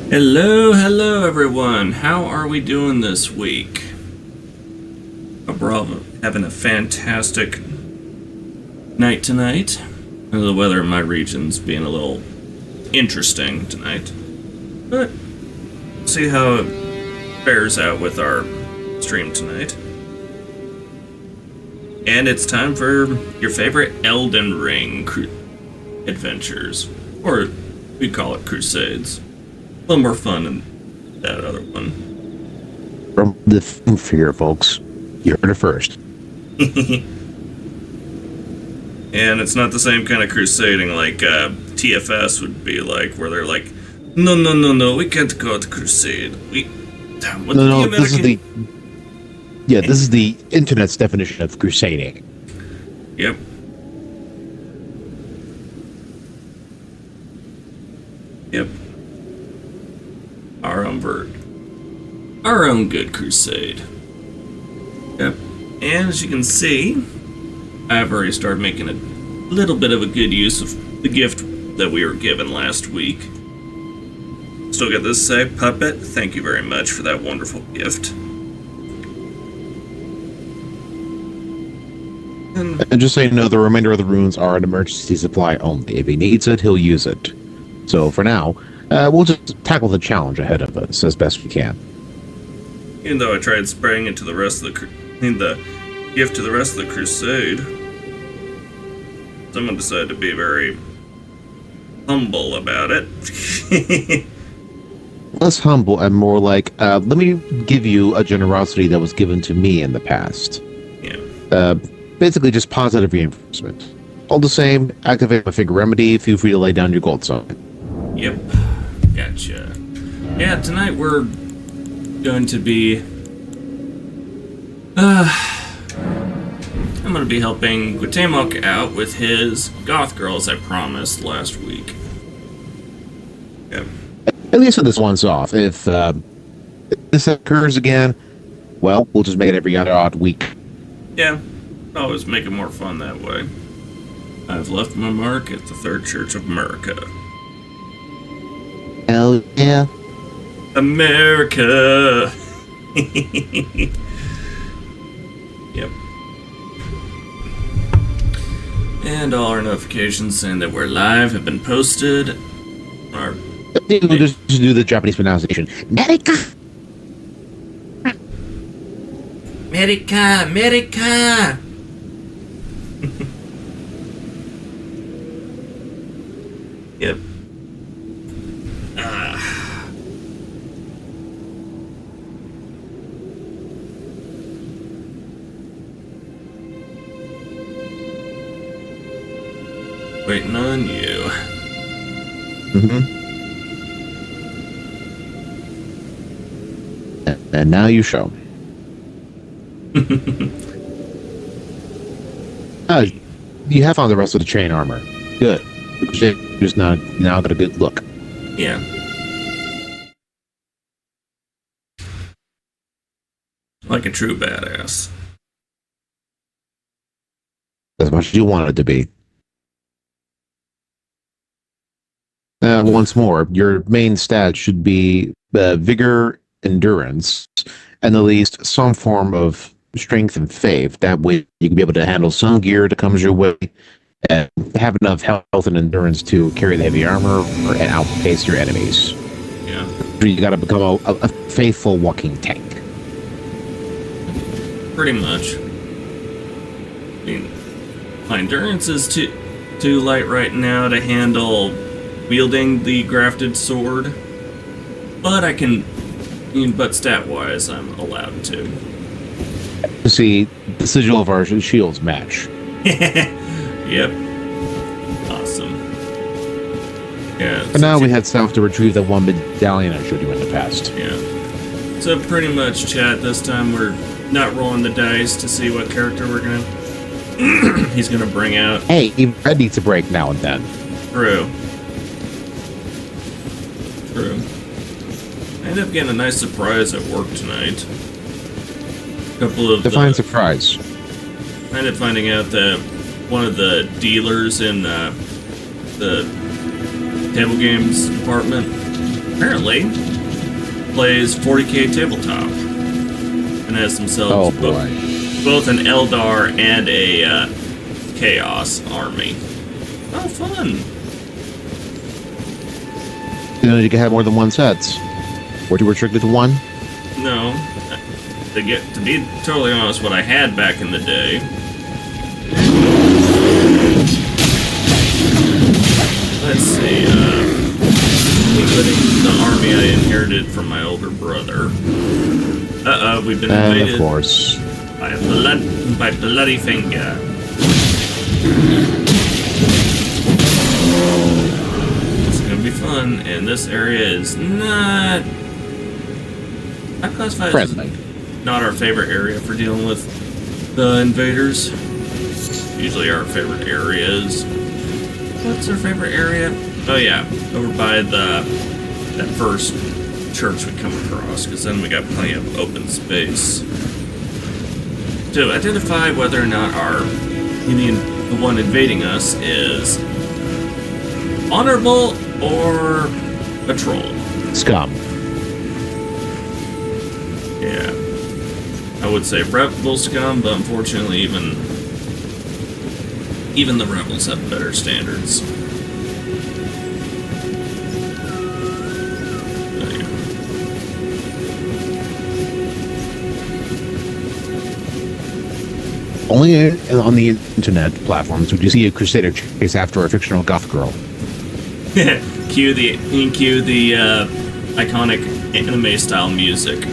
Hello everyone. How are we doing this week? Hope we're all having a fantastic night tonight. The weather in my region's being a little interesting tonight. But see how it bears out with our stream tonight. And it's time for your favorite Elden Ring adventures. Or we call it Crusades. A little more fun than that other one. From the fear, folks. You heard it first. And it's not the same kind of crusading like TFS would be like, where they're like, no, we can't go to crusade. This is the internet's definition of crusading. Yep. Our own good crusade. Yep. And as you can see, I've already started making a little bit of a good use of the gift that we were given last week. Still got this to say, Puppet, thank you very much for that wonderful gift. And just so you know, the remainder of the runes are an emergency supply only. If he needs it, he'll use it. So for now, we'll just tackle the challenge ahead of us as best we can. Even though I tried spraying it to the rest of the gift to the rest of the crusade, someone decided to be very humble about it. Less humble and more like, let me give you a generosity that was given to me in the past. Yeah. Basically just positive reinforcement. All the same, activate my figure remedy, feel free to lay down your gold sign. Yep. Gotcha. Yeah, tonight we're going to be I'm going to be helping Guatemok out with his Goth Girl, as I promised last week. Yep. At least this one's off. If this occurs again, well, we'll just make it every other odd week. Yeah, always make it more fun that way. I've left my mark at the Third Church of America. Hell yeah. America! Yep. And all our notifications saying that we're live have been posted. We'll just do the Japanese pronunciation. America! America! Yep. Waiting on you. And now you show. You have on the rest of the chain armor. Good. Just now got a good look. Yeah. Like a true badass. As much as you want it to be. Once more, your main stat should be vigor, endurance, and at least some form of strength and faith. That way you can be able to handle some gear that comes your way and have enough health and endurance to carry the heavy armor and outpace your enemies. Yeah. You gotta become a faithful walking tank. Pretty much. I mean, my endurance is too light right now to handle wielding the grafted sword, but but stat-wise, I'm allowed to. See, the sigil of our shields match. Yep. Awesome. Yeah. And now we head south to retrieve that one medallion I showed you in the past. Yeah. So pretty much, chat, this time we're not rolling the dice to see what character we're he's gonna bring out. Hey, even Red needs a break now and then. True. I ended up getting a nice surprise at work tonight. Define surprise. I ended up finding out that one of the dealers in the table games department apparently plays 40k tabletop and has themselves both an Eldar and a Chaos army. Oh, fun! You know, you can have more than one sets. Were you restricted to one? No. To be totally honest, what I had back in the day. Let's see, including the army I inherited from my older brother. We've been invaded. Of course. By bloody finger. It's gonna be fun, and this area is not. I classify it friendly. as not our favorite area for dealing with the invaders. Usually our favorite areas. What's our favorite area? Oh yeah, over by that first church we come across, because then we got plenty of open space to identify whether or not the one invading us is honorable or a troll. Scum. Yeah, I would say rebel scum, but unfortunately, even the rebels have better standards. Only on the internet platforms would you see a crusader chase after a fictional goth girl. cue the iconic anime style music.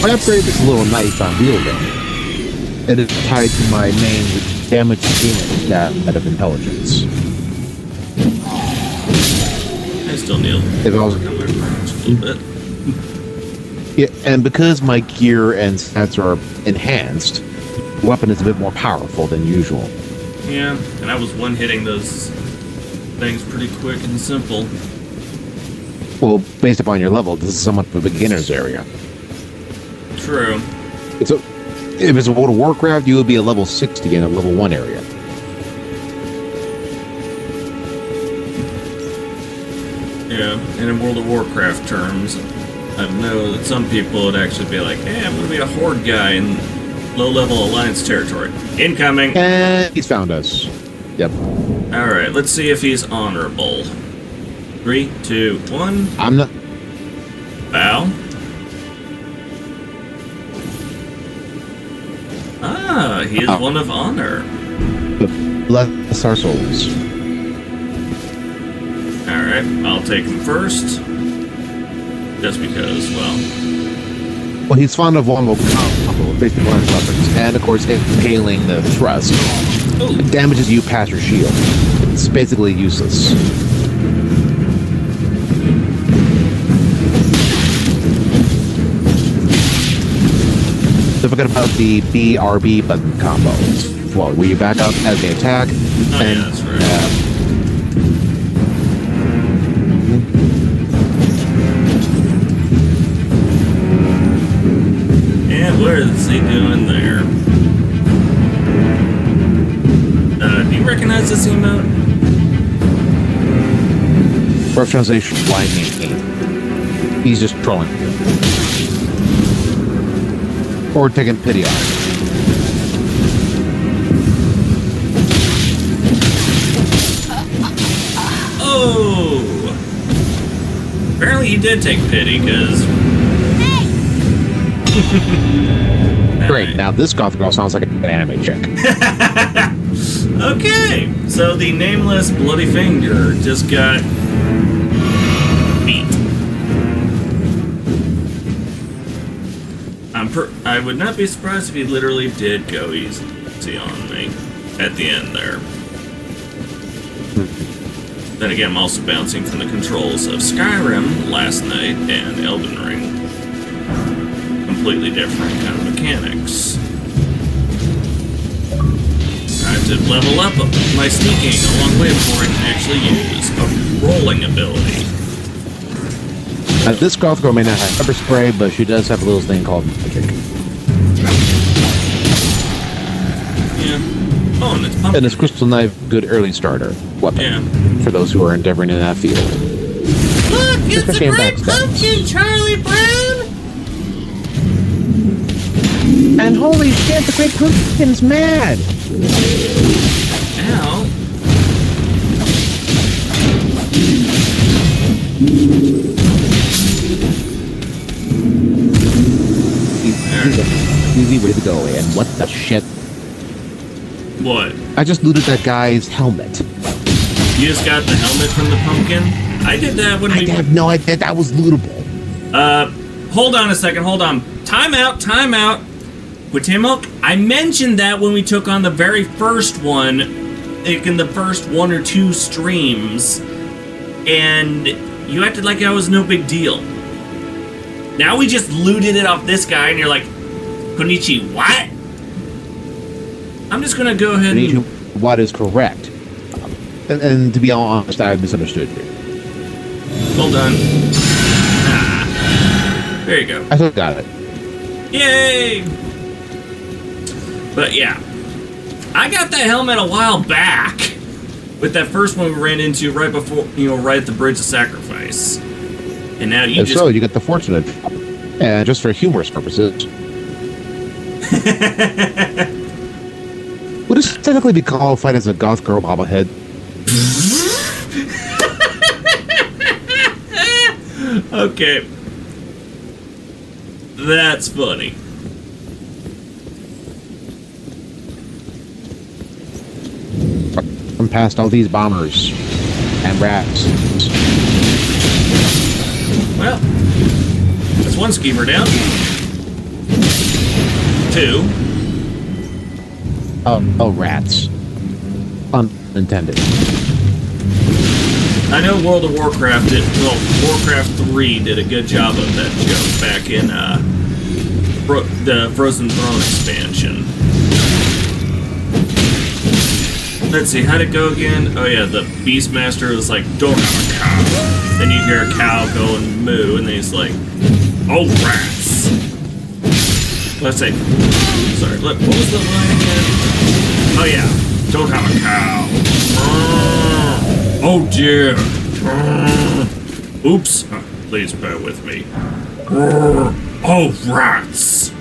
I upgraded this little knife on wielding. It is tied to my main damage demon stat of intelligence. I still need to work on my range a little bit. Yeah, and because my gear and stats are enhanced, the weapon is a bit more powerful than usual. Yeah, and I was one-hitting those things pretty quick and simple. Well, based upon your level, this is somewhat of a beginner's area. True. If it's a World of Warcraft, you would be a level 60 in a level 1 area. Yeah, and in World of Warcraft terms, I know that some people would actually be like, hey, I'm going to be a Horde guy in low-level Alliance territory. Incoming! And he's found us. Yep. Alright, let's see if he's honorable. 3, 2, 1. I'm not... Bow. Ah, he is one of honor. Bless our souls. Alright, I'll take him first. Just because, well... Well, he's fond of one combo, basically one weapons, and of course, impaling the thrust. Ooh. It damages you past your shield. It's basically useless. Don't forget about the BRB button combo. Well, where you back up as they attack, Oh, and yeah, that's right. And what is he doing there? Do you recognize this emote? rough translation, blind me. He's just trolling you. Or taking pity on you. Oh! Apparently he did take pity, because... Great, now this Goth Girl sounds like an anime chick. Okay, so the nameless Bloody Finger just got beat. I would not be surprised if he literally did go easy on me at the end there. Then again, I'm also bouncing from the controls of Skyrim last night and Elden Ring. Completely different kind of mechanics. I have to level up my sneaking a long way before I can actually use a rolling ability. This Goth Girl may not have pepper spray, but she does have a little thing called magic. Yeah. Oh, and it's pumpkin. And this crystal knife, good early starter weapon for those who are endeavoring in that field. Look, it's Especially a in great backstabs. pumpkin, Charlie Brown! And holy shit, the Great Pumpkin's mad! Ow. Easy way to go, and what the shit? What? I just looted that guy's helmet. You just got the helmet from the pumpkin? I did that when I we... have no idea that was lootable. Hold on a second, hold on. Time out. Quatimilk, I mentioned that when we took on the very first one, like in the first 1 or 2 streams, and you acted like that was no big deal. Now we just looted it off this guy, and you're like, Konichi, what? I'm just gonna go ahead and... What is correct? And to be honest, I misunderstood you. Hold on. Ah. There you go. I still got it. Yay! But yeah, I got that helmet a while back with that first one we ran into right before, right at the Bridge of Sacrifice. And now you So you get the fortunate, and just for humorous purposes, would this technically be qualified as a Goth Girl bobblehead? Okay, that's funny. I'm past all these bombers and rats. Well, that's one schemer down. 2. Oh, rats. Unintended. I know World of Warcraft Warcraft 3 did a good job of that joke back in the Frozen Throne expansion. Let's see, how'd it go again? Oh yeah, the Beastmaster was like, don't have a cow. Then you hear a cow go and moo, and then he's like, oh, rats. Let's see. Sorry, what was the line again? Oh yeah, don't have a cow. Oh dear. Oops. Please bear with me. Oh, rats.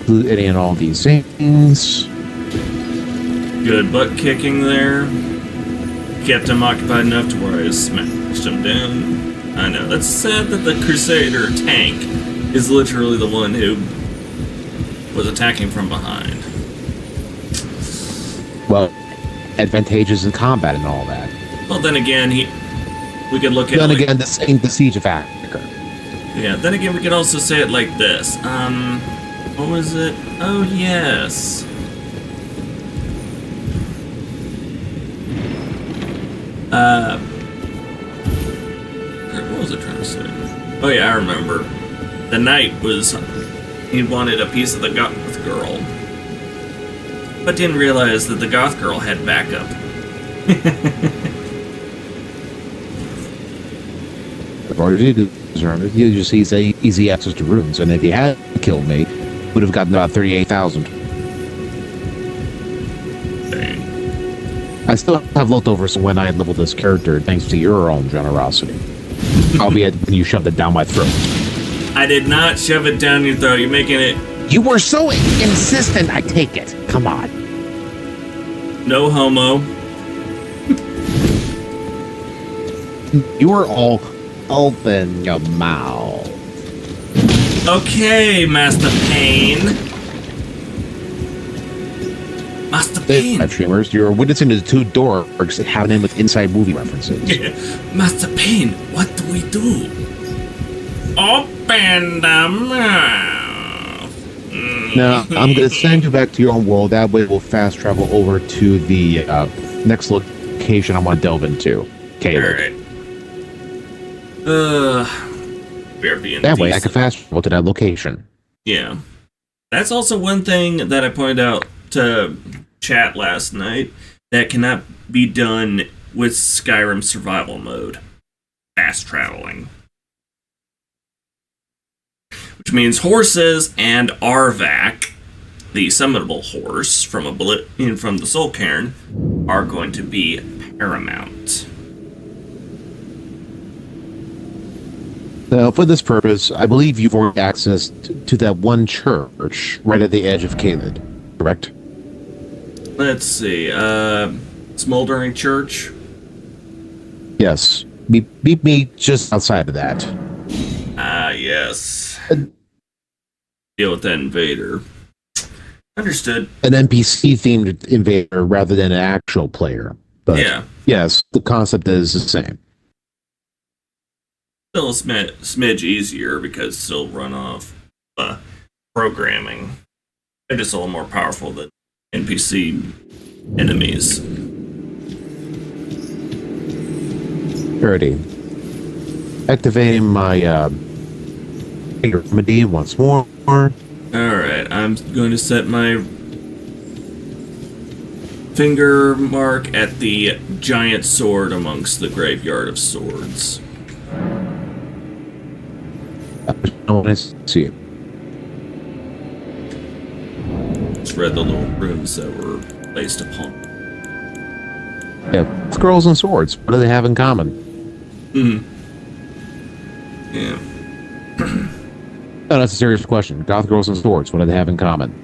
Any and all these things. Good butt kicking there. Kept him occupied enough to where I smashed him down. I know, that's sad that the Crusader tank is literally the one who was attacking from behind. Well, advantageous in combat and all that. Well, then again, we could look at Then it again, this ain't the Siege of Africa. Yeah, then again, we could also say it like this. What was it? Oh, yes. What was I trying to say? Oh, yeah, I remember. The knight he wanted a piece of the Goth Girl, but didn't realize that the Goth Girl had backup. You just easy access to runes, and if he had killed me, would have gotten about 38,000. Dang. I still have leftovers when I leveled this character, thanks to your own generosity. Albeit when you shoved it down my throat. I did not shove it down your throat. You're making it... You were so insistent, I take it. Come on. No homo. You were all open your mouth. Okay, Master Payne. Master Payne. Live streamers, you're witnessing the two dorks having in with inside movie references. Master Payne, what do we do? Open the mouth. Now, I'm going to send you back to your own world. That way we'll fast travel over to the next location I want to delve into. Caleb. Alright. We're being That way I decent. can fast travel to that location. Yeah. That's also one thing that I pointed out to chat last night that cannot be done with Skyrim survival mode, fast traveling. Which means horses and Arvak, the summonable horse from from the Soul Cairn, are going to be paramount. Now, for this purpose, I believe you've already accessed to that one church right at the edge of Caelid, correct? Let's see. Smoldering Church. Yes. Beat me just outside of that. Yes. Deal with that invader. Understood. An NPC-themed invader rather than an actual player. But yeah. Yes, the concept is the same. Still a smidge easier because still run off programming. They're just a little more powerful than NPC enemies. Alrighty. Activating my remedy once more. Alright, I'm going to set my finger mark at the giant sword amongst the graveyard of swords. I want to see it. Just read the little runes that were placed upon. Yeah, scrolls and swords. What do they have in common? Yeah. Oh, that's a serious question. Goth girls and swords. What do they have in common?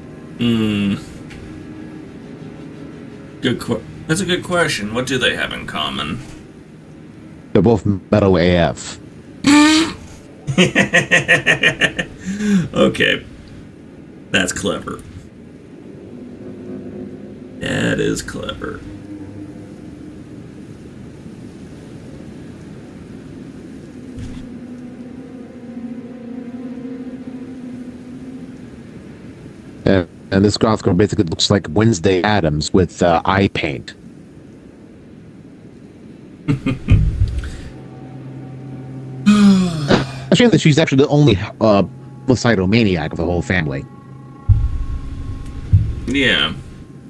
That's a good question. What do they have in common? They're both metal AF. Okay. That's clever. That is clever. And this goth girl basically looks like Wednesday Addams with eye paint. A shame that she's actually the only homicidal-maniac of the whole family. Yeah.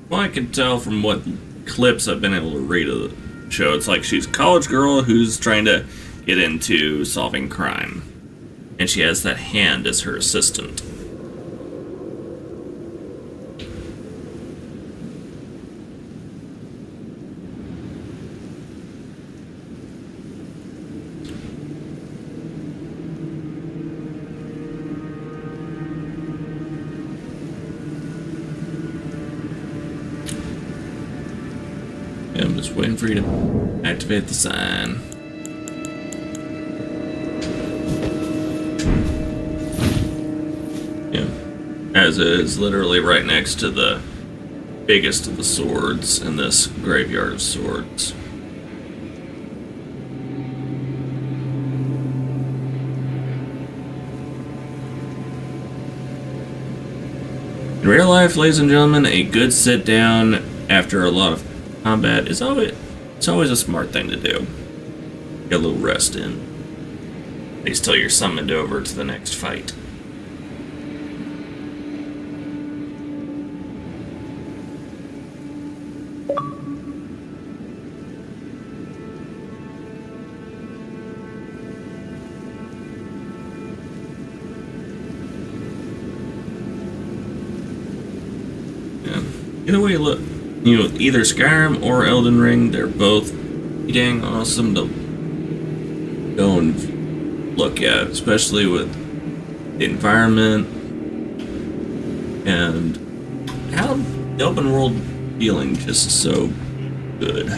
Well, I can tell from what clips I've been able to read of the show, it's like she's a college girl who's trying to get into solving crime. And she has that hand as her assistant. I'm just waiting for you to activate the sign. Yeah. As it is literally right next to the biggest of the swords in this graveyard of swords. In real life, ladies and gentlemen, a good sit down after a lot of combat is always a smart thing to do. Get a little rest in. At least till you're summoned over to the next fight. Yeah. Either way you look, either Skyrim or Elden Ring, they're both pretty dang awesome to go and look at, especially with the environment and how the open world feeling just so good.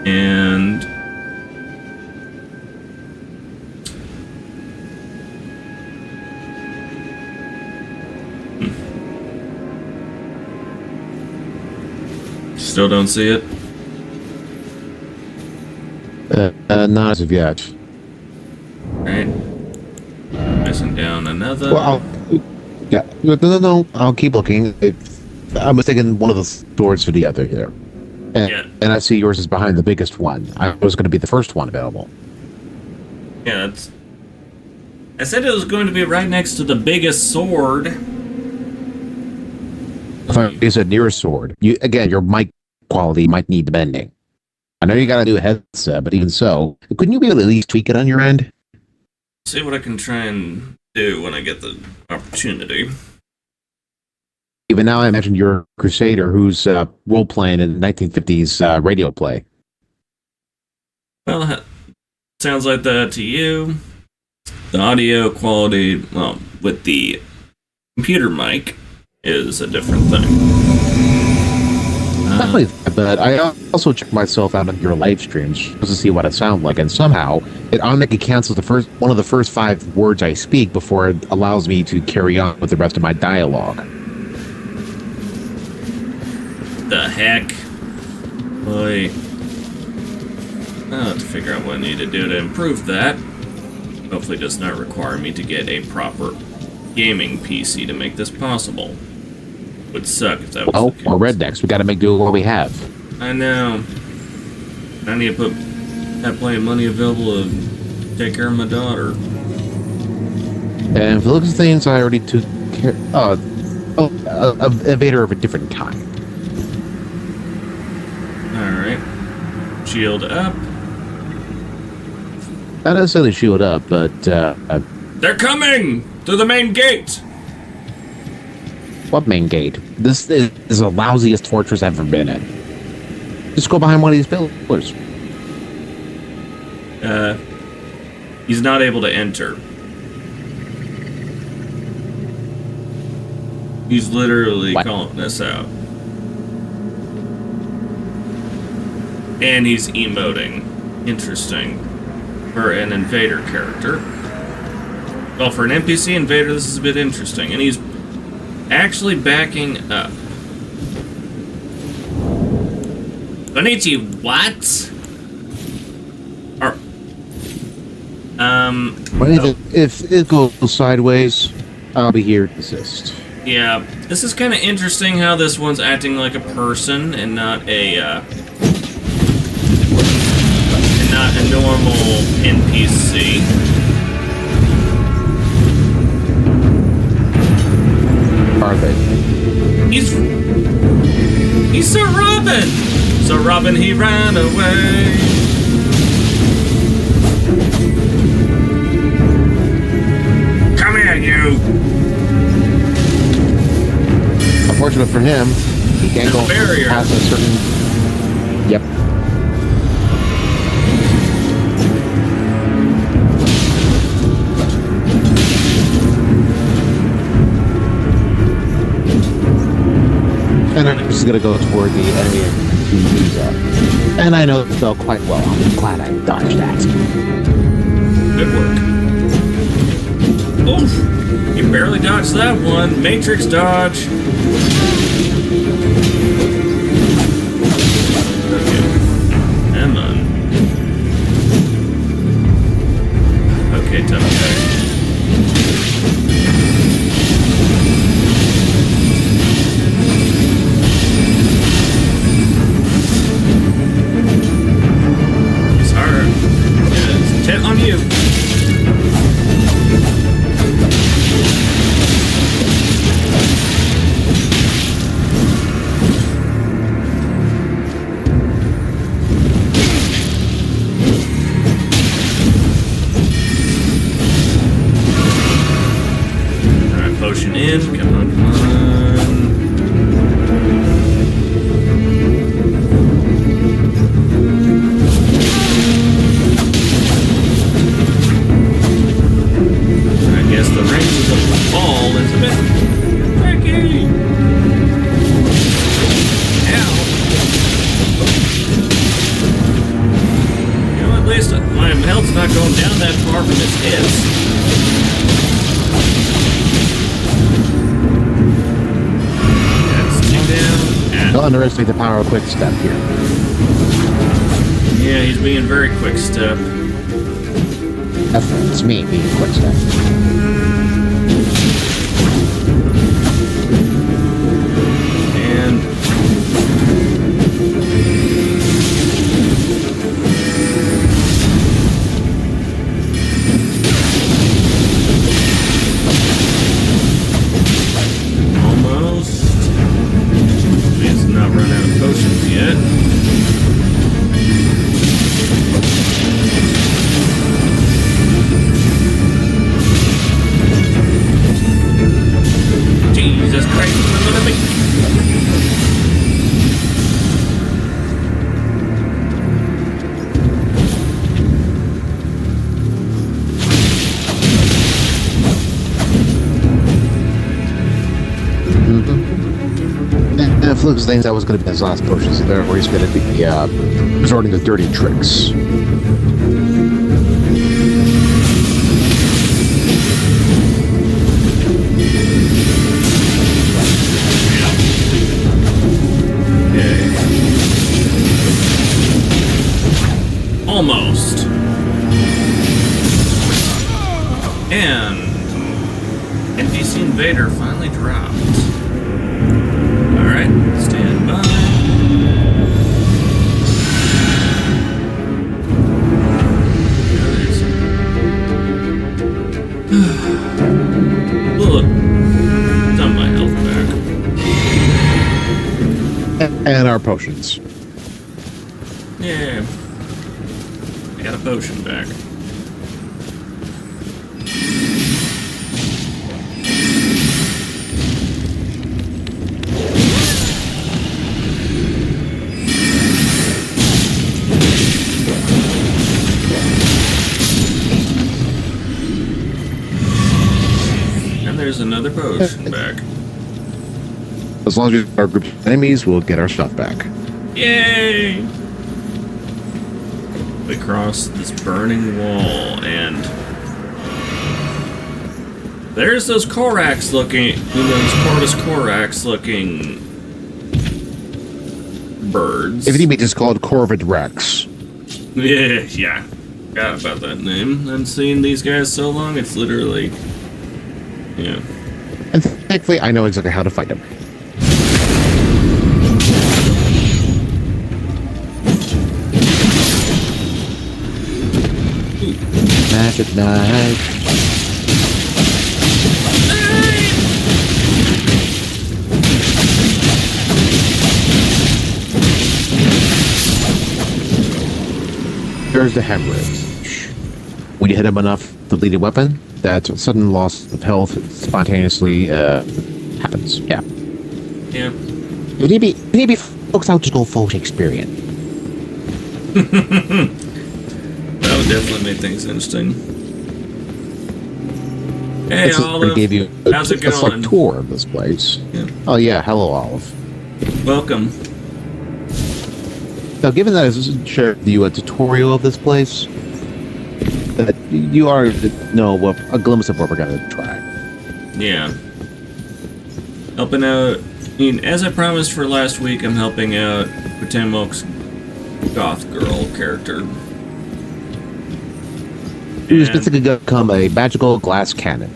And still don't see it? Not as of yet. Right. Missing down another. Well, no, I'll keep looking. I was taking one of the swords for the other here. And I see yours is behind the biggest one. I was going to be the first one available. Yeah, that's I said it was going to be right next to the biggest sword. If I use a near sword, your mic quality might need bending. I know you got a new headset, but even so, couldn't you be able to at least tweak it on your end? See what I can try and do when I get the opportunity. Even now, I imagine you're a crusader who's role playing in 1950s radio play. Well, sounds like that to you. The audio quality, well, with the computer mic, is a different thing. Not only that, but I also check myself out on your live streams just to see what it sounds like, and somehow it automatically cancels one of the first 5 words I speak before it allows me to carry on with the rest of my dialogue. The heck? Boy. I'll have to figure out what I need to do to improve that. Hopefully it does not require me to get a proper gaming PC to make this possible. Would suck if that was the case. Well, we're rednecks. We gotta make do with what we have. I know. I need to have plenty of money available to take care of my daughter. And for the looks of things, I already took care of Invader of a different kind. Alright. Shield up. Not necessarily shield up, but They're coming! Through the main gate! what main gate? This is the lousiest fortress I've ever been in. Just go behind one of these pillars. He's not able to enter. He's literally calling us out. And he's emoting. Interesting. For an invader character. Well, for an NPC invader, this is a bit interesting. And he's actually backing up. Bonichi, what? If it goes sideways, I'll be here to assist. Yeah, this is kind of interesting how this one's acting like a person and not a normal NPC. Are they? He's Sir Robin! Sir Robin, he ran away. Come here, you! Unfortunate for him, he can't go past a certain... Yep. And I'm just going to go toward the enemy who moves up. And I know it felt quite well. I'm glad I dodged that. Good work. Oof! You barely dodged that one. Matrix dodge. Okay. Come on. Okay, tough guy. On you. Alright, potion in. Come on, come on. The range of the ball is a bit tricky. Ow. You know, at least my health's not going down that far from his hits. That's 2 down. Don't underestimate the power of quick step here. Yeah, he's being very quick step. It's me being quick step. looks things that was going to be his last potion, so therefore he's going to be resorting to dirty tricks. Almost. And NPC Invader finally dropped. Alright, stand by. Look, done my health back. And our potions. Yeah. I got a potion back. And there's another potion back. As long as our group of enemies, we'll get our stuff back. Yay! We cross this burning wall, and there's those Korax looking, those Corvus Korax looking birds. If you mean, it's called Corvid Rex. Yeah. Forgot about that name. I've seen these guys so long, it's literally, yeah. And thankfully, I know exactly how to fight them. Magic knife. There's the hemorrhage. When you hit him enough with the leading weapon, that sudden loss of health spontaneously happens. Yeah. Yeah. Maybe folks out to go full Shakespearean. That would definitely make things interesting. Hey, Olive. Gave you how's it a going? tour of this place. Yeah. Oh yeah, hello, Olive. Welcome. Now, given that I shared with you a tutorial of this place, that you are know a glimpse of what we're gonna try. Yeah. Helping out. I mean, as I promised for last week, I'm helping out Potemok's Goth Girl character. Who's basically going to become a magical glass cannon.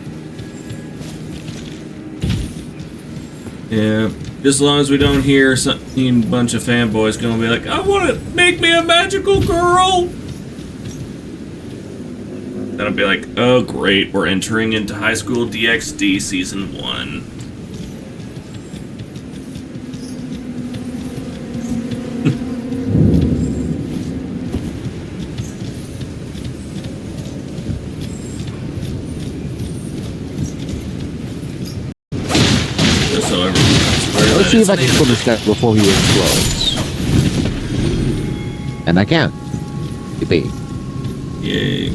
Yeah, just as long as we don't hear a bunch of fanboys going to be like, I want to make me a magical girl. Then I'll be like, oh great, we're entering into High School DxD Season 1. Let's see if I can kill this guy before he explodes. And I can. Yippee. Yay.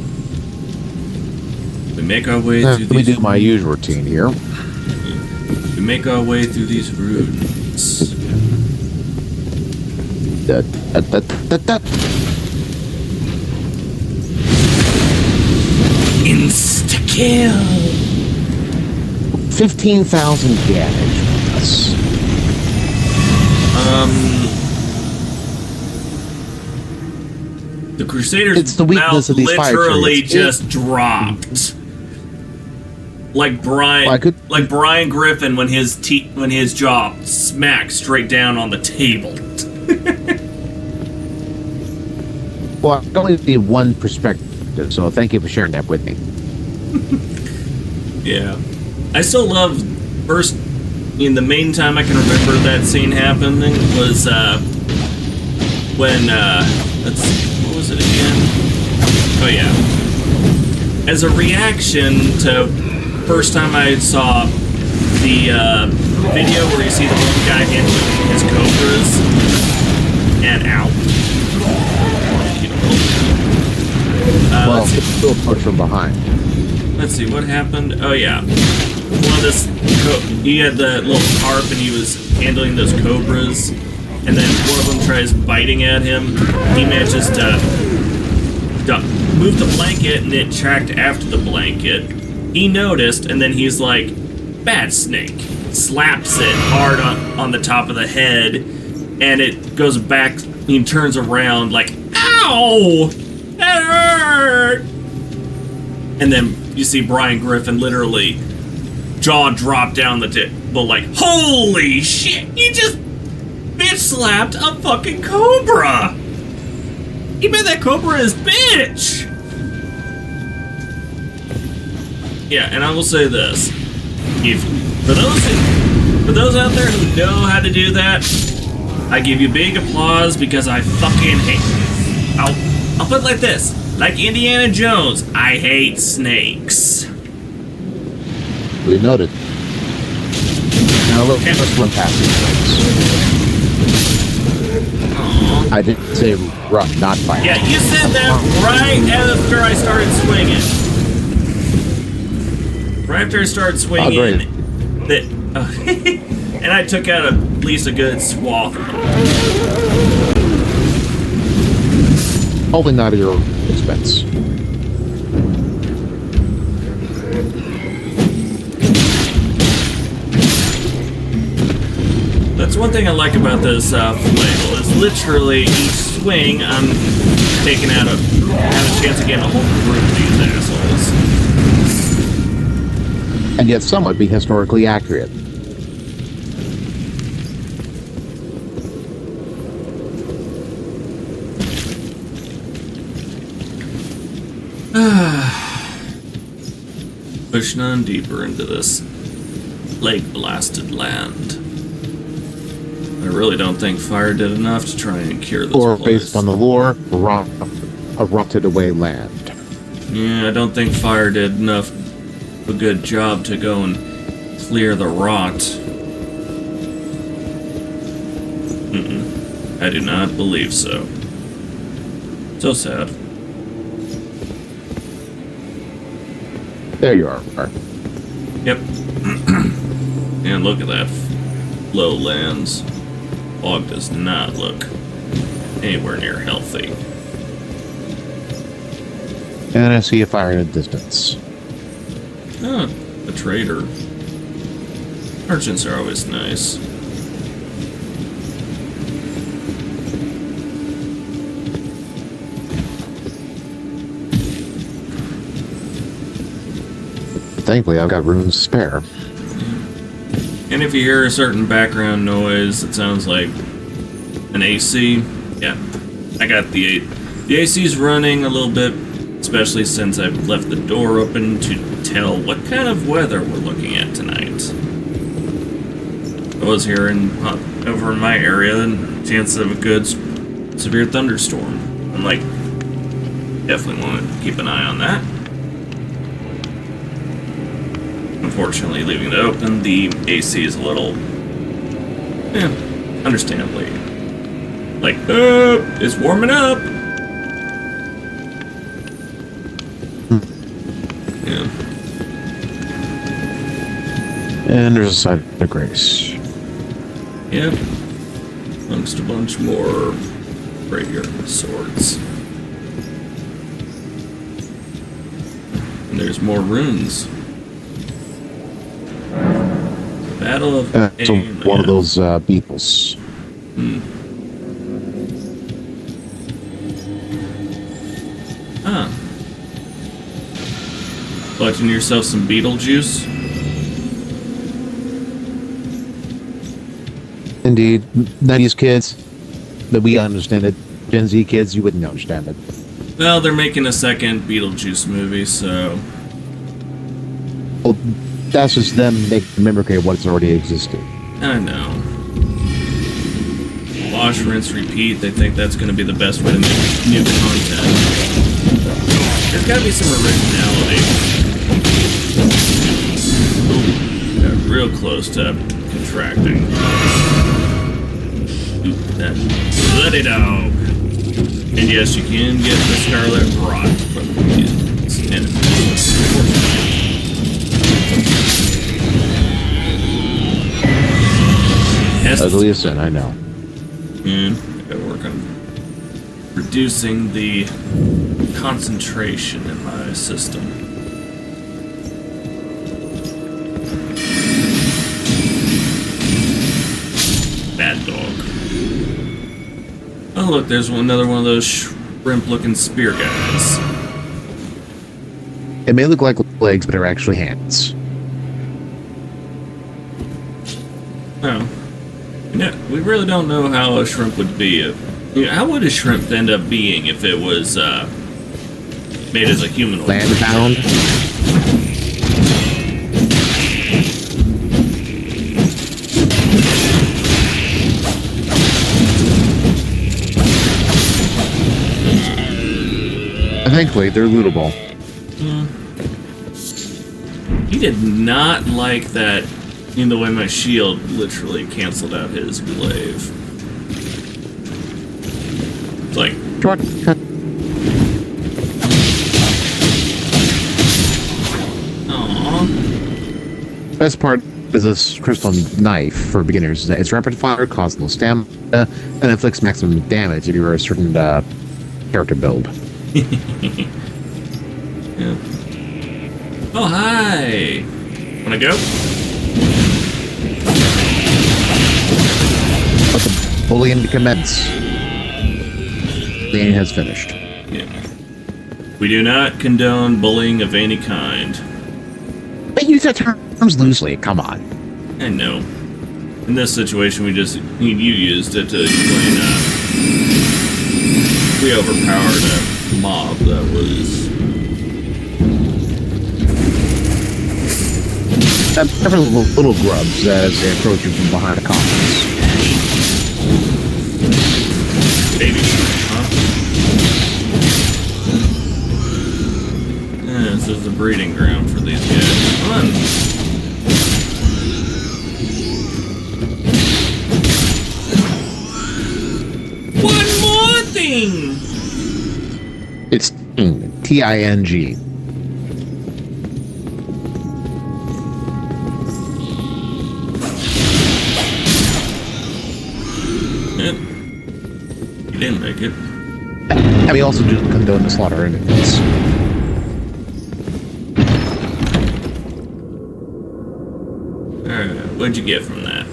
We make our way through Let me do my usual routine here. We make our way through these ruins. Insta-kill! 15,000 damage. Yes. The Crusaders' It's the weakness mouth of these fire literally chariots. just dropped. Like Brian Griffin when his jaw smacked straight down on the table. Well, I can only see one perspective, so thank you for sharing that with me. Yeah. I still love first. The main time I can remember that scene happening was when what was it again? Oh yeah. As a reaction to first time I saw the video where you see the one guy hit his cobras and out. Well, let's see. it's still approach from behind. Let's see what happened. Oh yeah, one of this. He had the little tarp and he was handling those cobras, and then one of them tries biting at him. He manages to move the blanket, and it tracked after the blanket. He noticed, and then he's like, "Bad snake." Slaps it hard on the top of the head, and it goes back. He turns around like, "Ow! That hurt!" And then you see Brian Griffin literally jaw drop down the table like, "Holy shit! He just bitch slapped a fucking cobra! He made that cobra his bitch!" Yeah, and I will say this: for those out there who know how to do that, I give you big applause because I fucking hate. I'll put it like this: like Indiana Jones, I hate snakes. We noted. Now let's run past these things. I didn't say run, not fight. Yeah, you said that right after I started swinging. Right after I started swinging, and I took out at least a good swath of them. Hopefully not at your expense. That's one thing I like about this flail, is literally each swing I'm taking out have a chance of getting a whole group of these assholes. And yet somewhat be historically accurate. Pushing on deeper into this lake-blasted land. I really don't think fire did enough to try and cure this Or place. based on the lore, erupted away land. Yeah, I don't think fire did enough a good job to go and clear the rot. I do not believe so. So sad. There you are. Yep. And look at that. Lowlands. Fog does not look anywhere near healthy. And I see a fire in the distance. Ah, a trader. Merchants are always nice. Thankfully, I've got rooms to spare. And if you hear a certain background noise, it sounds like an AC. Yeah, I got the AC's running a little bit, especially since I've left the door open to tell what kind of weather we're looking at tonight. I was hearing over in my area and chance of a good severe thunderstorm. I'm like, definitely want to keep an eye on that. Unfortunately, leaving it open, the AC is a little, understandably, like, it's warming up. Yeah. And there's a side of grace. Yep. Amongst a bunch more graveyard swords. And there's more runes. Battle of So one of those beetles. Ah. Collecting yourself some Beetlejuice. Indeed. 90s kids, but we understand it. Gen Z kids, you wouldn't understand it. Well, they're making a second Beetlejuice movie, so... Well, that's just them making the mimicry of what's already existed. I know. Wash, rinse, repeat. They think that's going to be the best way to make new content. There's got to be some originality. Ooh, got real close to contracting. Ooh, that bloody dog. And yes, you can get the Scarlet Rot from these enemies. Ugly as sin, I know. And I gotta work on reducing the concentration in my system. Bad dog. Oh look, there's another one of those shrimp-looking spear guys. It may look like legs, but are actually hands. Oh. Yeah, we really don't know how a shrimp would be. How would a shrimp end up being if it was made as a humanoid? Land-bound? Thankfully, they're lootable. He did not like that in the way my shield literally canceled out his glaive. It's like... Shortcut. Aww. Best part is this crystal knife for beginners. It's rapid fire, costs no stamina, and inflicts maximum damage if you're a certain character build. Yeah. Oh, hi! Wanna go? Let the bullying commence. The game has finished. Yeah. We do not condone bullying of any kind. But use that terms loosely, come on. I know. In this situation, you used it to explain, we overpowered a mob that was... Several little grubs as they approach you from behind the coffins. Baby shark, huh? Yeah, this is the breeding ground for these guys. Fun! One more thing! It's T-I-N-G. You didn't make it. And we also do condone the slaughter enemies. Alright, what'd you get from that?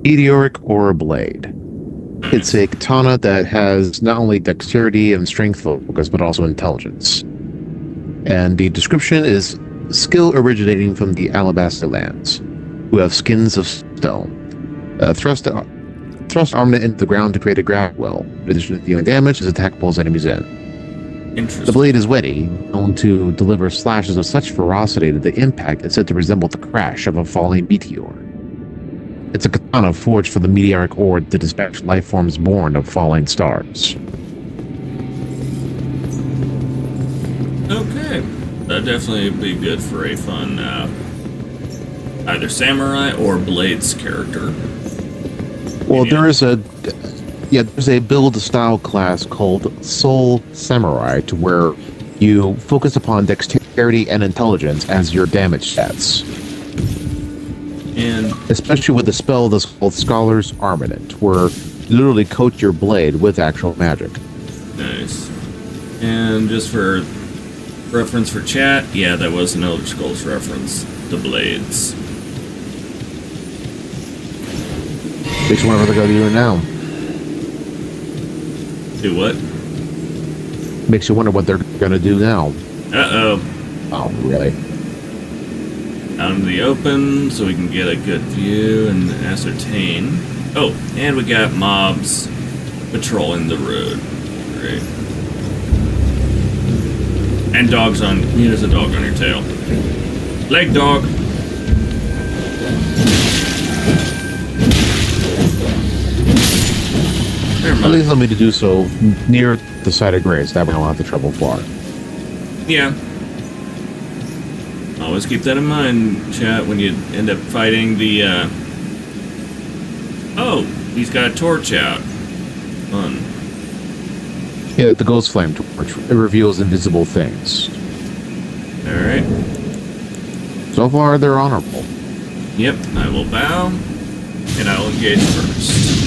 Meteoric Ore Blade. It's a katana that has not only dexterity and strength focus, but also intelligence. And the description is skill originating from the Alabaster lands, who have skins of stone. Thrust armament into the ground to create a grab well. In addition to dealing damage, its attack pulls enemies in. Interesting. The blade is wetty, known to deliver slashes of such ferocity that the impact is said to resemble the crash of a falling meteor. It's a katana forged for the meteoric ore to dispatch life forms born of falling stars. Okay. That'd definitely be good for a fun, either samurai or blades character. Well, there's a build style class called Soul Samurai, to where you focus upon dexterity and intelligence as your damage stats. And especially with the spell that's called Scholar's Armament, where you literally coat your blade with actual magic. nice. And just for reference for chat, yeah, that was an Elder Scrolls reference. The blades. Makes you wonder what they're going to do now. Do what? Makes you wonder what they're going to do now. Uh-oh. Oh, really? Out in the open, so we can get a good view and ascertain. Oh, and we got mobs patrolling the road. Great. And dogs on... There's a dog on your tail. Leg dog. At least let me to do so near the site of grace. That way I won't have to travel far. Yeah. Always keep that in mind, chat, when you end up fighting the, Oh, he's got a torch out. Fun. Yeah, the Ghost Flame Torch. It reveals invisible things. Alright. So far, they're honorable. Yep, I will bow, and I will engage first.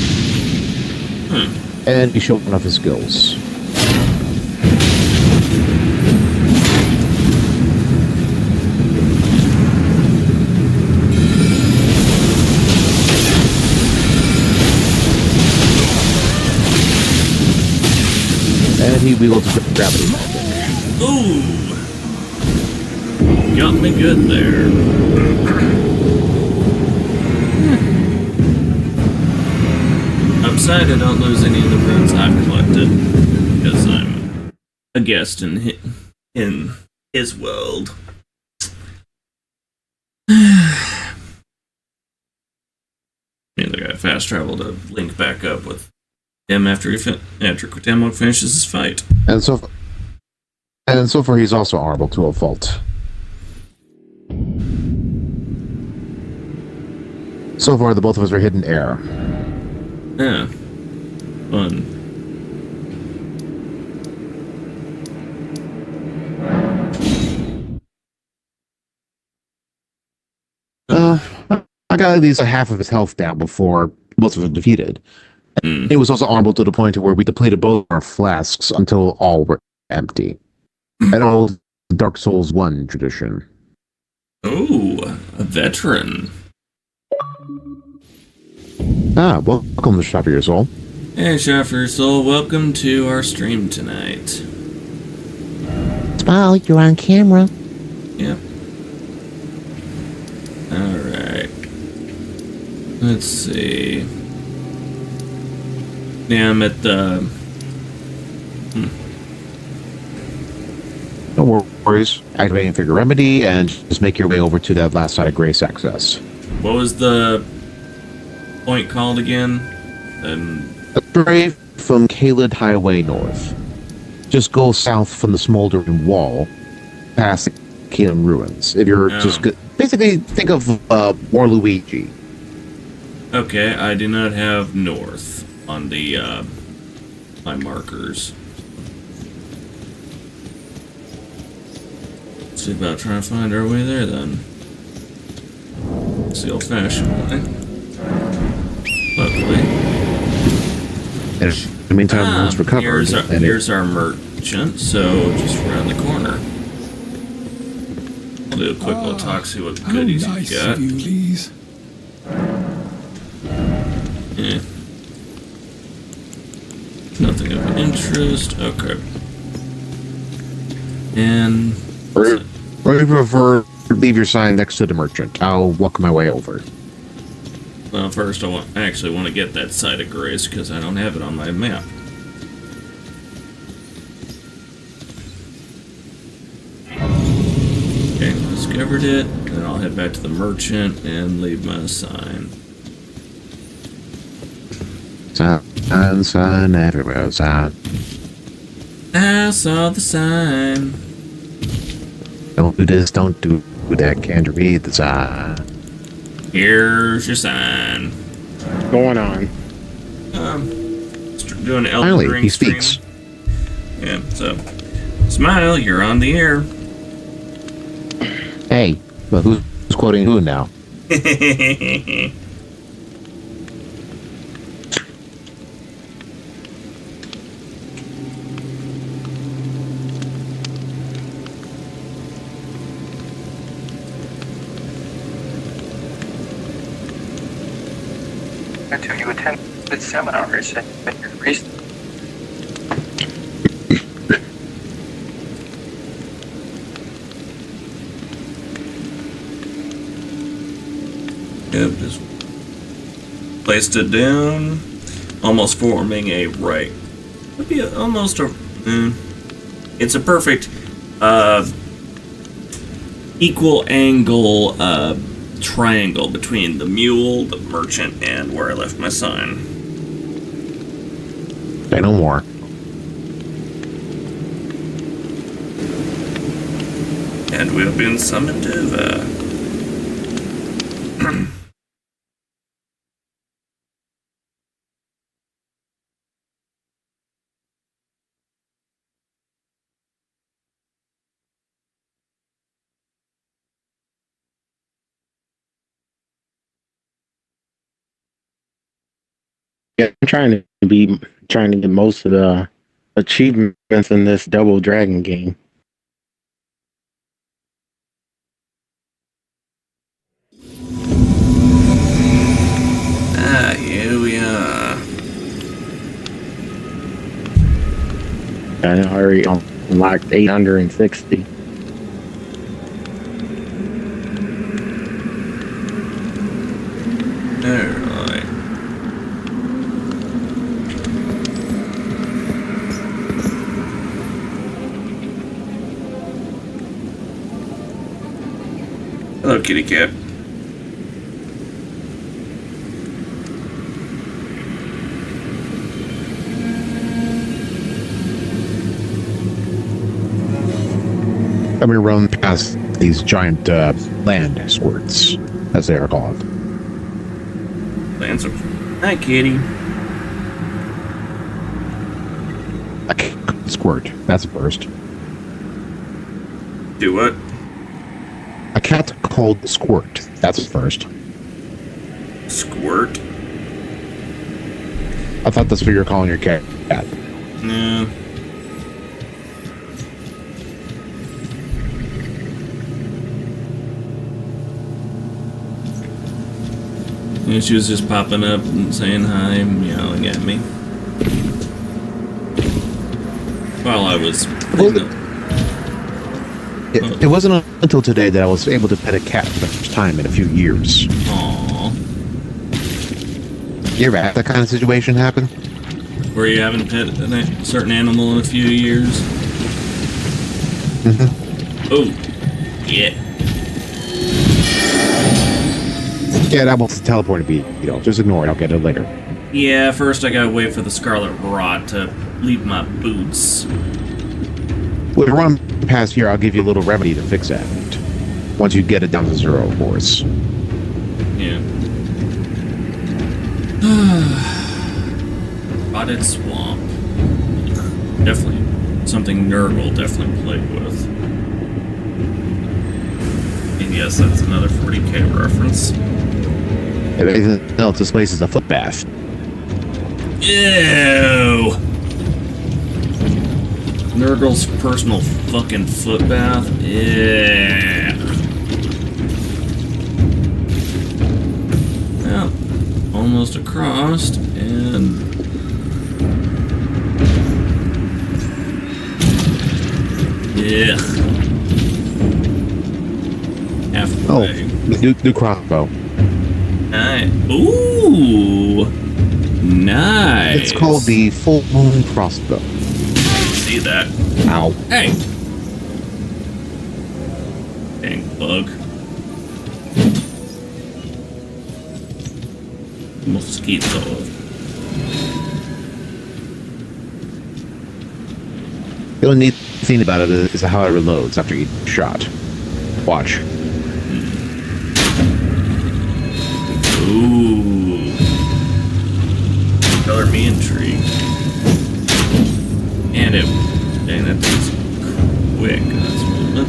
And he showed off his skills. And he wields gravity magic. Ooh! Got me good there. Upside, I don't lose any of the runes I've collected, because I'm a guest in his world. Means I got fast travel to link back up with him after Quitamo finishes his fight. And so far, he's also honorable to a fault. So far, the both of us are hidden air. Yeah. Fun. I got at least a half of his health down before both of us were defeated. It was also honorable to the point where we depleted both our flasks until all were empty. An old Dark Souls 1 tradition. Oh, a veteran. Welcome to Shop of Your Soul. Hey, Shop for Your Soul, welcome to our stream tonight. Smile, you're on camera. Yep. Alright. Let's see. Yeah, I'm at the... No worries. Activating Figure Remedy and just make your way over to that last side of Grace Access. What was the point called again? Stray from Kaled Highway North. Just go south from the smoldering wall, past the Kaled ruins. If you're basically think of Waluigi. Okay, I do not have north on the my markers. Let's see about trying to find our way there then. It's the old-fashioned way. Luckily. And in the meantime, once recovered, here's our merchant, so just around the corner. I'll do a quick little talk, see what goodies nice you got. Of you, Lise. Yeah. Nothing of interest. Okay. And or if you prefer, leave your sign next to the merchant. I'll walk my way over. well, first I actually want to get that side of Grace because I don't have it on my map. Okay, discovered it. Then I'll head back to the merchant and leave my sign. Sign everywhere, sign. I saw the sign. Don't do this, don't do that, can't read the sign. Here's your sign. What's going on? Doing an Elden Finally, Ring he stream. speaks. Yeah, so smile, you're on the air. Hey, but who's quoting who now? Until you attend the seminars at your reason. Yep, just placed it down, almost forming a right. Would be almost a. It's a perfect equal angle triangle between the mule, the merchant, and where I left my sign. Say no more. And we've been summoned over. Yeah, I'm trying to get most of the achievements in this Double Dragon game. Ah, here we are. I already unlocked 860. Alright. Hello, kitty cat. And we run past these giant land squirts, as they are called. Lancer. Hi, kitty. A squirt. That's a first. Do what? A cat called Squirt. That's a first. Squirt? I thought that's what you were calling your cat. No. Yeah, she was just popping up and saying hi, yelling at me. While I was... It wasn't until today that I was able to pet a cat for the first time in a few years. Aww. You ever had that kind of situation happen? Where you haven't pet a certain animal in a few years? Mm-hmm. Oh, yeah. Yeah, that was the teleporting beetle. Just ignore it. I'll get it later. Yeah, first I gotta wait for the Scarlet Rot to leave my boots. Well, if you run past here, I'll give you a little remedy to fix that. Once you get it down to 0, of course. Yeah. Rotted Swamp. Definitely something Nerd will definitely play with. And yes, that's another 40k reference. If anything else, this place is a foot bath. Ew! Nurgle's personal fucking foot bath? Yeah. Well, almost across, and... Yeah. Halfway. New crossbow. Nice. Ooh! Nice! It's called the Full Moon Crossbow. See that? Ow. Hey! Dang bug. Mosquito. The only neat thing about it is how it reloads after each shot. Watch. Ooh. Color me intrigued. And it... Dang, that thing's quick. That's movement.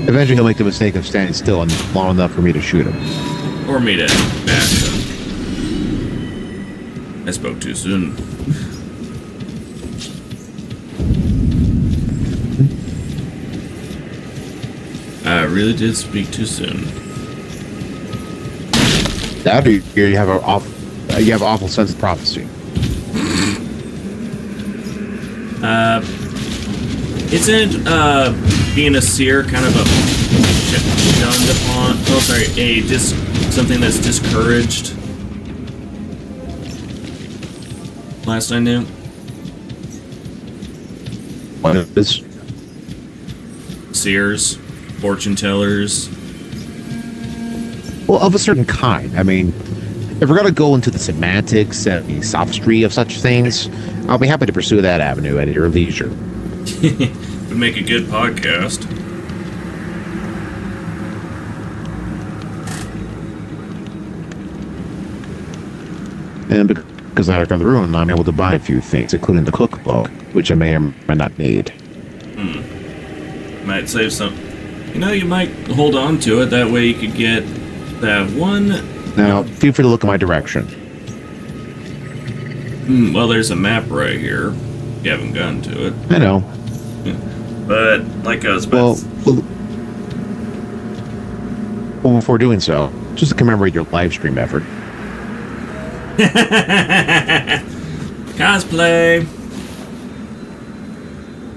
Eventually he'll make the mistake of standing still and long enough for me to shoot him. Or me to bash him. I spoke too soon. I really did speak too soon. That or you have an awful sense of prophecy. Isn't being a seer kind of a shunned upon? Oh, sorry, something that's discouraged. Last I knew. What is? Seers, fortune tellers. Well, of a certain kind. I mean, if we're going to go into the semantics and the sophistry of such things, I'll be happy to pursue that avenue at your leisure. Would make a good podcast. And because I have the ruin, I'm able to buy a few things, including the cookbook, which I may or may not need. Might save some. You know, you might hold on to it. That way you could get That one. Now, feel free to look in my direction. Well, there's a map right here. You haven't gotten to it. I know. But, like I was about Well, to well, before doing so, just to commemorate your live stream effort. Cosplay.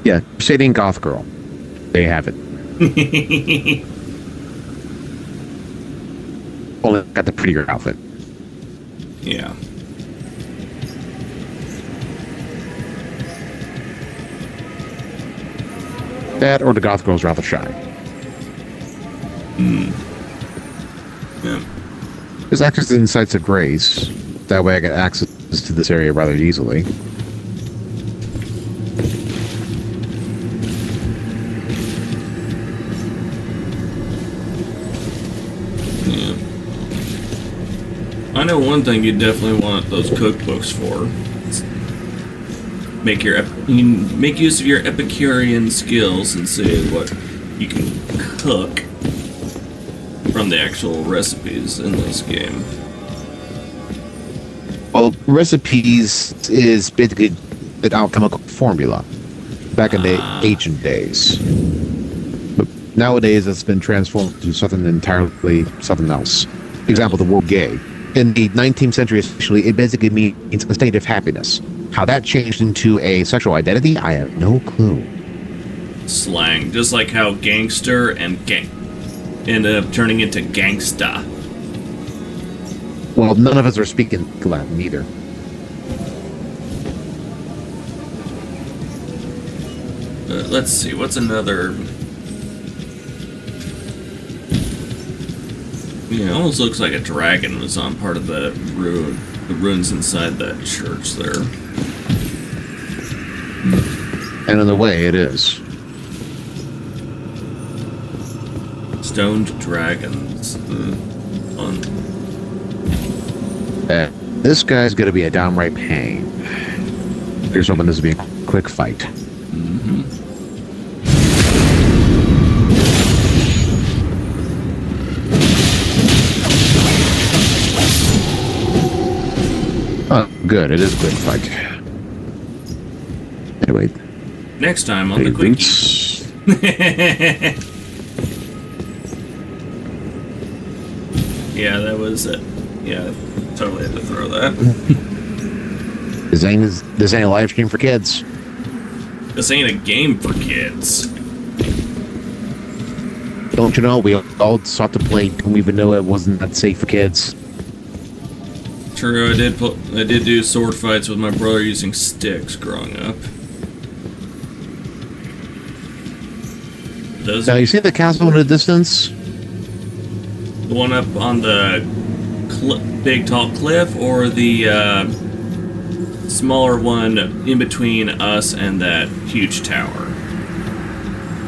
Yeah, Sadie and Goth Girl. There you have it. Only got the prettier outfit. Yeah. That or the Goth Girl's rather shy. Yeah. There's access to Insights of Grace. That way I get access to this area rather easily. Yeah. I know one thing you definitely want those cookbooks for. Make use of your Epicurean skills and see what you can cook from the actual recipes in this game. Well, recipes is basically an alchemical formula back in the ancient days. But nowadays, it's been transformed to something entirely something else. Example, the word gay. In the 19th century, especially, it basically means a state of happiness. How that changed into a sexual identity, I have no clue. Slang, just like how gangster and ended up turning into gangsta. Well, none of us are speaking Latin either. Let's see, what's another... Yeah, it almost looks like a dragon was on part of the ruins inside that church there. And in a way, it is. Stoned dragons. Fun. This guy's gonna be a downright pain. Here's hoping this will be a quick fight. Oh, good. It is a quick fight. Anyway. Next time on the Quickie. Yeah, that was it. Yeah, totally had to throw that. This ain't a live stream for kids. This ain't a game for kids. Don't you know? We all sought to play, didn't even know it wasn't that safe for kids. True, I did do sword fights with my brother using sticks growing up. Now, you see the castle in the distance? The one up on the big tall cliff, or the smaller one in between us and that huge tower?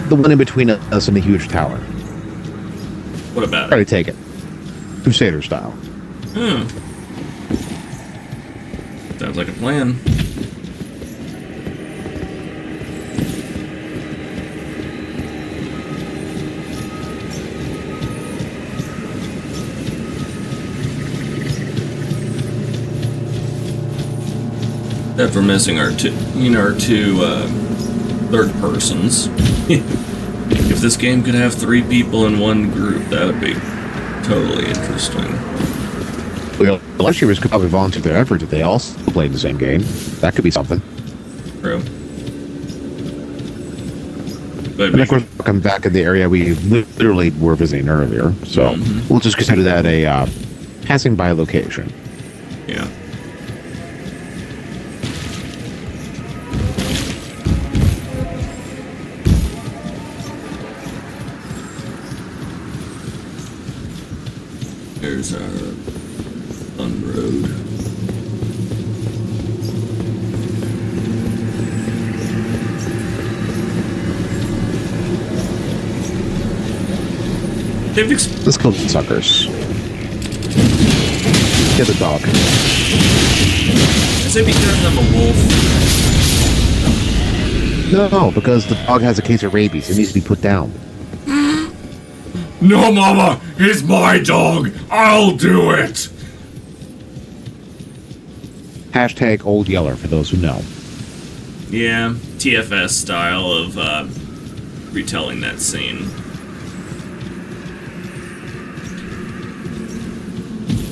The one in between us and the huge tower. What about Try it? to take it. Crusader style. Sounds like a plan. Except for missing our two third persons. If this game could have 3 people in one group, that would be totally interesting. Well, lecturers could probably volunteer their efforts if they also played the same game. That could be something. True. But And of course, we'll come back in the area we literally were visiting earlier. So we'll just consider that a passing by location. yeah. There's our fun road. Let's kill the suckers. Get the dog. I say because I'm a wolf. No, because the dog has a case of rabies. It needs to be put down. No, Mama! He's my dog! I'll do it! Hashtag Old Yeller for those who know. Yeah, TFS style of retelling that scene.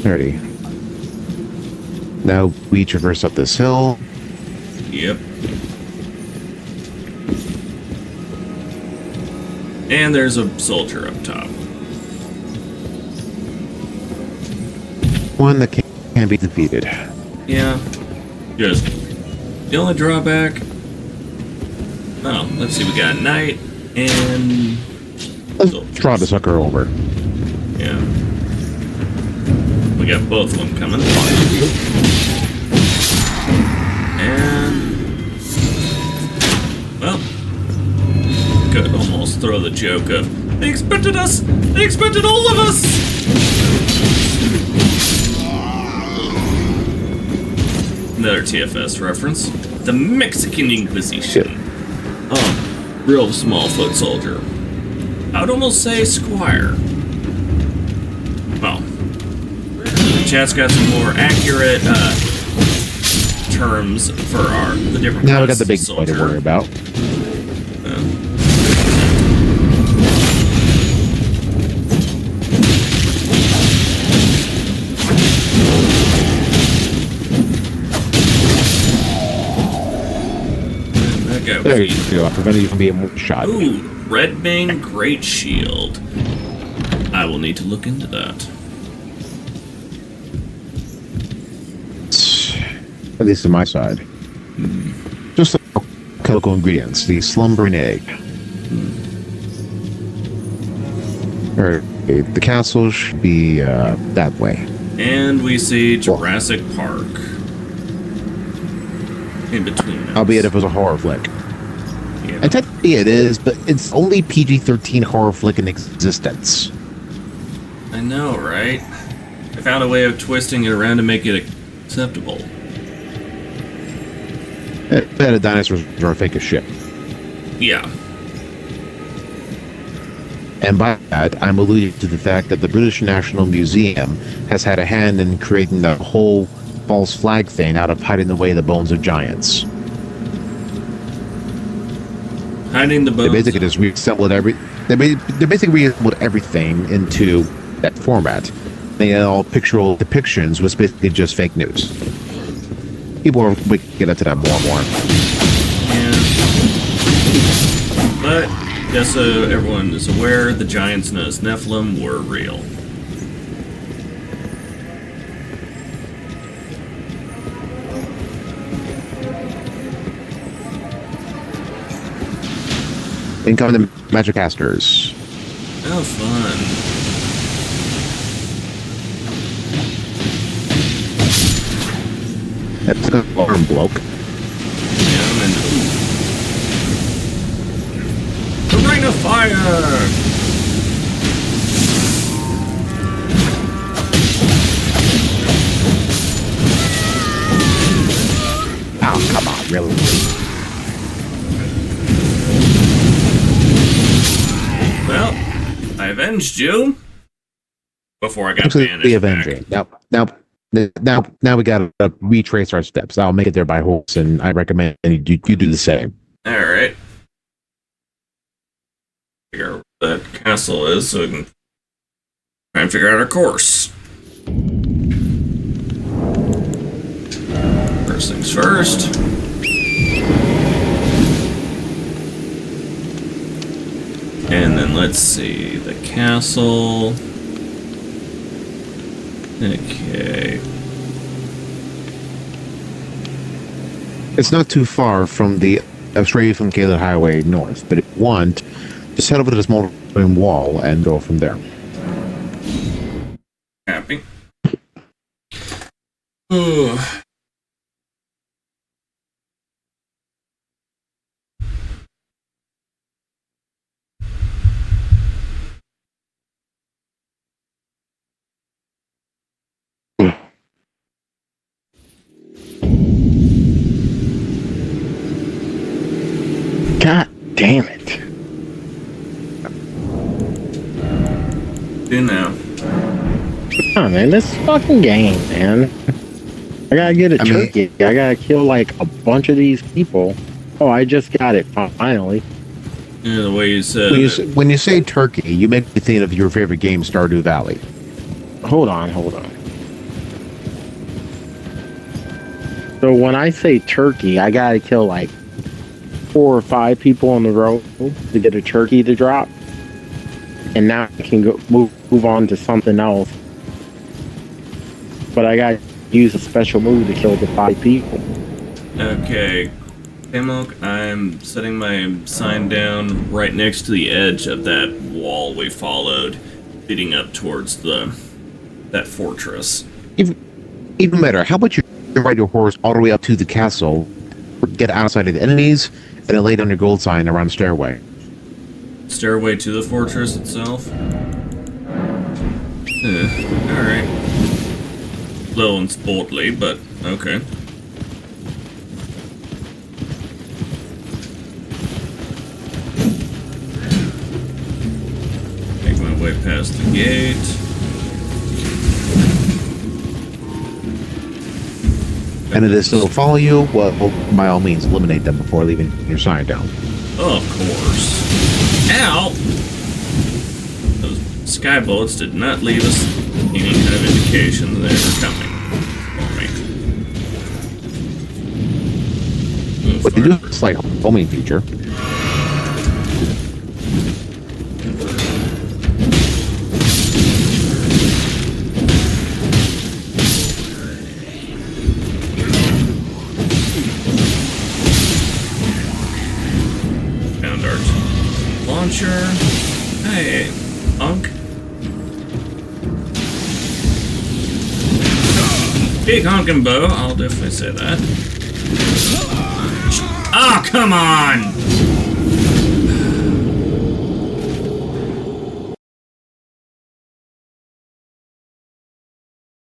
Alrighty. Now we traverse up this hill. Yep. And there's a soldier up top. One that can be defeated. Yeah. Just the only drawback. Oh, let's see. We got knight and Let's draw the sucker over. yeah. We got both of them coming. And well, could almost throw the joke of they expected us. They expected all of us. Another TFS reference. The Mexican Inquisition. Oh, real small foot soldier. I'd almost say squire. Well, the chat's got some more accurate terms for the different. Now we got the big boy soldier to worry about. There you go. I prevented you from being shot. Ooh, Redbane Great Shield. I will need to look into that. At least on my side. Just chemical ingredients. The slumbering egg. Alright, the castle should be that way. And we see Jurassic Park. In between us. Albeit if it was a horror flick. Yeah. And technically it is, but it's only PG-13 horror flick in existence. I know, right? I found a way of twisting it around to make it acceptable. The dinosaurs are fake as shit. Yeah. And by that, I'm alluding to the fact that the British National Museum has had a hand in creating the whole false flag thing out of hiding away the bones of giants. Hiding the bones. They basically just reassembled they basically reassembled everything into that format. They had all pictorial depictions was basically just fake news. People are waking up to that more and more. Yeah. But just so everyone is aware, the giants known as Nephilim were real. Incoming the magic casters. Oh, fun. That's an arm bloke. Yeah, I'm into the Ring of Fire! Oh, come on, really? Well, I avenged you before I got Actually, banished the back. Avenger. Now we gotta retrace our steps. I'll make it there by horse, and I recommend you do the same. Alright. Figure out where that castle is so we can try and figure out our course. First things first. And then let's see, the castle. Okay. It's not too far from the Australia from Caled Highway north, but if you want, just head over to the small wall and go from there. Happy. Ooh. God damn it. Do now. Come on, man, this fucking game, man. I gotta get a turkey. I gotta kill like a bunch of these people. Oh, I just got it finally. Yeah, the way you said When you say turkey, you make me think of your favorite game, Stardew Valley. Hold on. So when I say turkey, I gotta kill like 4 or 5 people on the road to get a turkey to drop, and now I can go move on to something else. But I gotta use a special move to kill the 5 people. Okay. Camok, I'm setting my sign down right next to the edge of that wall we followed, leading up towards that fortress. Even better, how about you ride your horse all the way up to the castle, get outside of the enemies, and then lay down your gold sign around the stairway. Stairway to the fortress itself? Alright. Low and sportly, but okay. Make my way past the gate. And if they still follow you, well, by all means, eliminate them before leaving your sign down. Of course. Ow! Those sky bullets did not leave us any kind of indication that they were coming for me. But they do this like homing feature. Found our launcher. Hey, punk. Big honkin' bow, I'll definitely say that. Oh, come on!